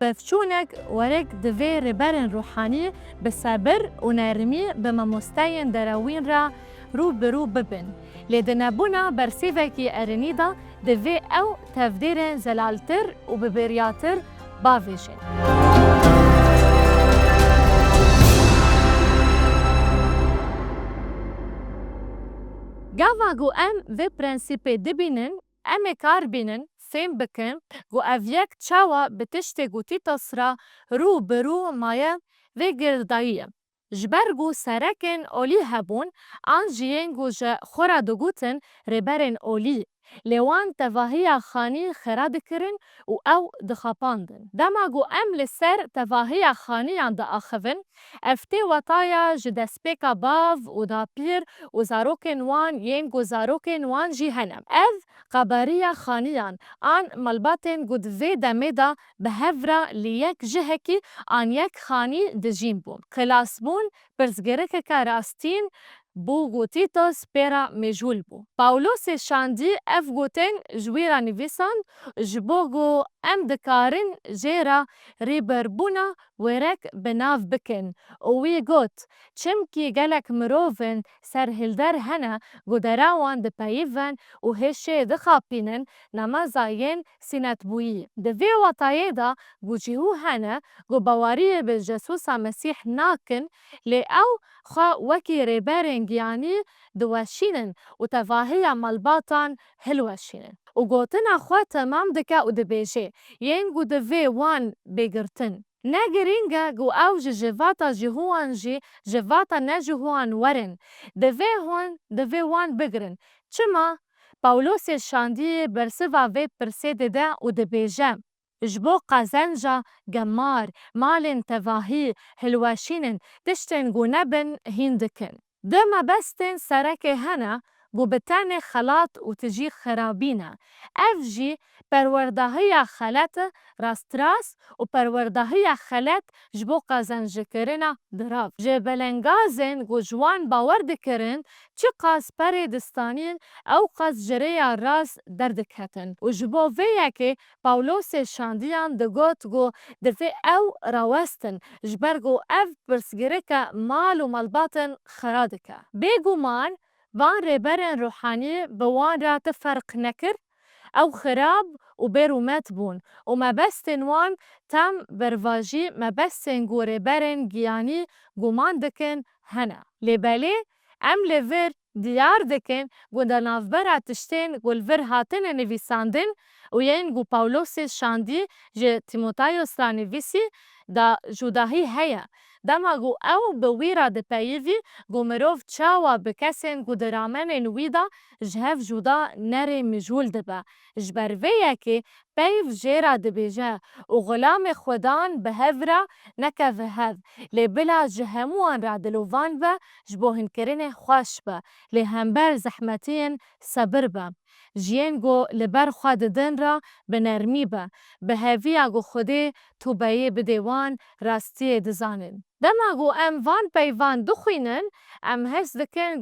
بفچونك ورک دوی ربرن روحانی به صبر و نرمی به ممستین دراوین را رو برو ببن. لیدنبونا برسیوکی ارنیدا دوی او تفدیر زلالتر و ببریاتر باویشن. گاوا گو ام و پرنسیپی دبینن، ام کار بینن، فهم بکن، گو اویک چاوا بتشتی گو تیتاس را رو برو مایه و گرداییه. جبر گو سرکن اولی هبون، آن جیین گو جه خورا دگوتن ربرن اولی. لیوان تواهی خانی خراد کرن و او دخاپاندن. دما گو ام لسر تواهی خانیان دا آخوین، افتی وطایا جدسپیکا باو و دا پیر و زاروکن وان ین گو زاروکن وان جی هنم. اف قباریا خانیان آن ملباتن گود وی دمیدا به هفرا لیک جهکی آن یک خانی دجین بون. خلاص بون پرزگرک که راستین بو گو تیتوس پیرا مجول بو. پاولوس شاندی اف گوتن جویرا نویسان جبو گو ام دکارن جیرا ریبربونا ورک بناف بکن. اوی گوت چمکی گلک مروفن سر هلدر هنه گو دراوان دپاییون و هشه دخاپینن نمازاین سینت بویی. دوی وطایه دا گو جیهو هنه گو باواری به جسوسا مسیح ناکن لی او خوا وکی ریبرنگ یعنی دوشینن و تواهی ملباتان هلوشینن. و گوتنا خوا تمام دکا و دبیجه ین گو دوی وان بگرتن. نگرینگا گو او جواتا جهوان جی جواتا نجهوان ورن. دوی وان بگرن. چما پاولوس شاندی برسوا وی پرسیده ده و دبیجه. جبو قازنجا گمار مالن تواهی هلوشینن تشتن گو نبن هندکن. دما بستن سرک هنه گو بتن خلاط و تجی خرابینه. اف جی پروردهی خلط راست و پروردهی خلط جبو قازنج کرنه دراف. جبلنگازن گو جوان باورد کرن چی قاز پری دستانین او قاز جریه راست دردکتن. و جبو ویه که پاولوس شاندیان دگوت گو دوی او راوستن جبرگو اف برسگرکه مال و ملباتن خرادکه. بگو مان وان ریبرن روحانی بوان را تفرق نکر او خراب و بیرومت بون و مبستن وان تم برواجی مبستن گو ریبرن گیانی گومان دکن هنه. لیبالی ام لیور دیار دکن گو دا نافبرا تشتین گو الور هاتن نویساندن و ین گو پاولوس شاندی جه تیموتایوس را نویسی دا جوداهی هیا. دما گو او بویرا ده پاییوی گو مروف چاوا بکسین گو درامن نویدا جهف جودا نره مجول دبا. جبرویه که پیو جیرا دبیجه و غلام خودان به هفرا نکه و هف. لی بلا جهموان را دلووان با جبو هنکرین خوش با. لی همبر زحمتین صبر با. جین گو لبر خواد دن را به نرمی با. به هفیا گو خوده تو بایی بدیوان راستی دزانن. دما گو ام وان پیوان دخوینن ام هست دکن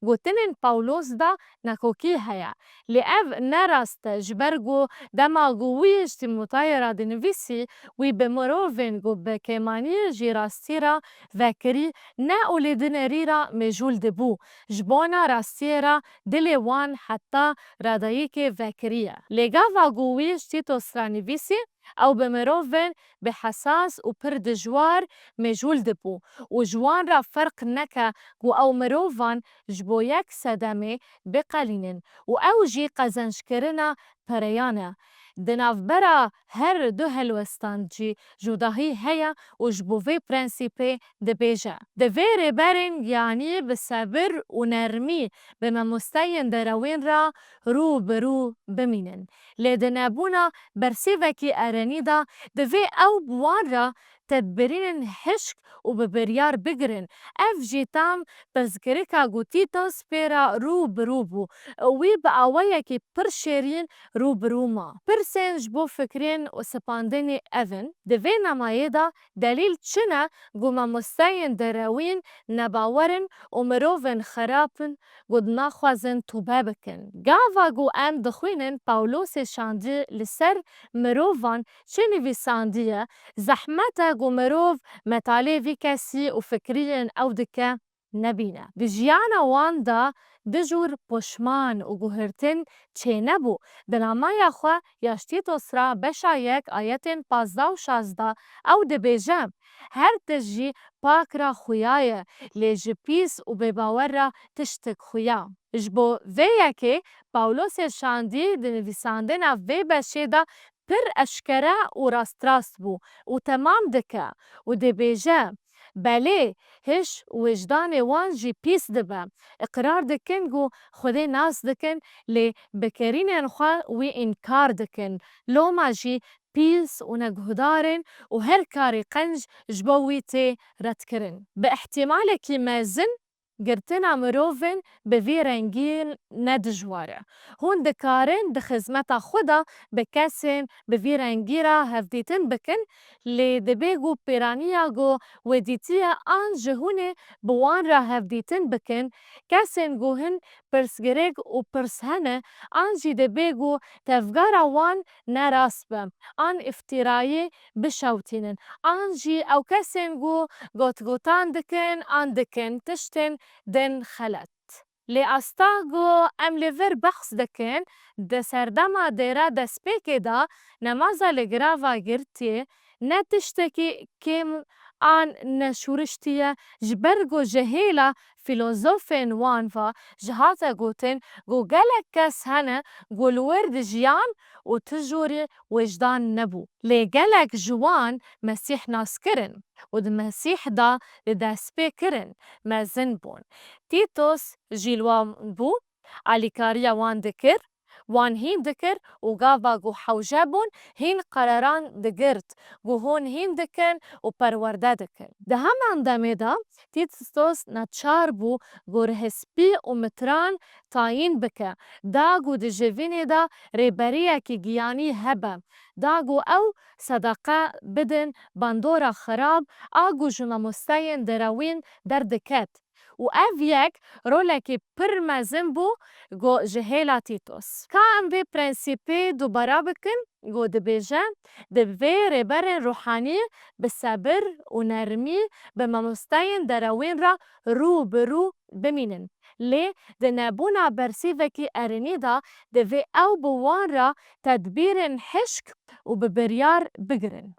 گو تنین پاولوس دا نکوکی هیا. لی او نراست جبرگو دما گو ویش تیموتای را دنویسی وی بمروفن گو بکیمانی جی راستی را وکری نه اولی دنری را مجول دبو. جبونا راستی را دلی وان حتی رادایی که وکریه. لگاوا گو ویش تیتوس را نویسی او بمروفن بحساس و پر دجوار مجول دبو و جوان را فرق نکه گو او مروفان جبو یک صدمه بقلینن و او جی قزنج کرنا پریانه. دناف برا هر دو هلوستان جی جوداهی هیا و جبووی پرنسیپی دبیجه. دوی ریبرن یعنی بصبر و نرمی به ممستین دراوین را رو برو بمینن. لیدنبونا برسیوکی ارنیدا دوی او بوان را تدبيرين حشك وببريار بقرن اف جيتام بزگرکا گو تیتوس پیرا رو بروبو وی با آوایکی پر شیرین رو بروما پرسنج بو فکرین و سپاندنی اون دوی نمایه دا دلیل چنه گو ما مستین دراوین نباورن و مروفن خرابن گو دناخوازن توبه بکن گاوا گو ام دخوینن پاولوس شاندی لسر مروفان چه نویساندیه زحمتا گو مروف متالی وی کسی و فکرین او دکه نبینه بجیانا واندا دجور پشمان و گوهرتن چه نبو دنامای خوا یاشتی توسرا بشا یک آیتن 15 و 16 او دبیجم هر تجی پاک را خویای لیج پیس و بباور را تشتک خویا جبو وی که پاولوس شاندی دنویساندن وی بشه دا پر اشکره و راست بو و تمام دکه و دبیجه بله هش وجدان وان جی پیس دبه اقرار دکن گو خودی ناس دکن لی بکرین خوا وی انکار دکن لو ما جی پیس و نگهدارن و هر کاری قنج جبوی تی رد کرن به احتمال که مازن گرتنا مروفن به وی رنگین ندجواره هون دکارن ده خزمتا خدا بکسن به وی رنگی را هفدیتن بکن لی دبیگو پیرانیا گو ودیتیا آن جهونه بوان را هفدیتن بکن کسن گوهن پرسگرگ و پرسهنه آن جی دبیگو تفگارا وان نراس بم آن افترایی بشوتینن آن جی او کسن گو گوتان دکن آن دکن تشتن دن خلت لی استاگو ام لیور بخص دکن ده سردما دیرا ده سپیکی دا نمازا لگراوا گرتی نتشتکی کم آن نشورشتیه جبرگو جهیلا فیلوزوفین وانفا جهاتا گوتن گو گلک کس هنه گو الورد جیان و تجوری وجدان نبو لی گلک جوان مسیح ناس کرن و ده مسیح دا ده سپی کرن مزن بون تیتوس جیلوان بو علیکاریا وان دکر وان هین دکر و گاوا گو حوجبون هین قراران دگرت گو هون هین دکن و پرورده دکن ده همان دمه دا تیتوس نچار بو گو رهسپی و متران تاین بکه دا گو ده جوینه دا ریبریه کی گیانی هبه دا گو او صدقه بدن باندورا خراب آگو جنا مستین دراوین در دکت و اف یک رولکی پر مزن بو گو جهیلا تیتوس که ام وی پرنسیپی دوباره بکن گو دبیجه دوی ریبرن روحانی به صبر و نرمی به ممستین دراوین را رو برو بمینن لی ده نبونا برسی وکی ارنی دا دوی او بوان را تدبیر حشک و ببریار بگرن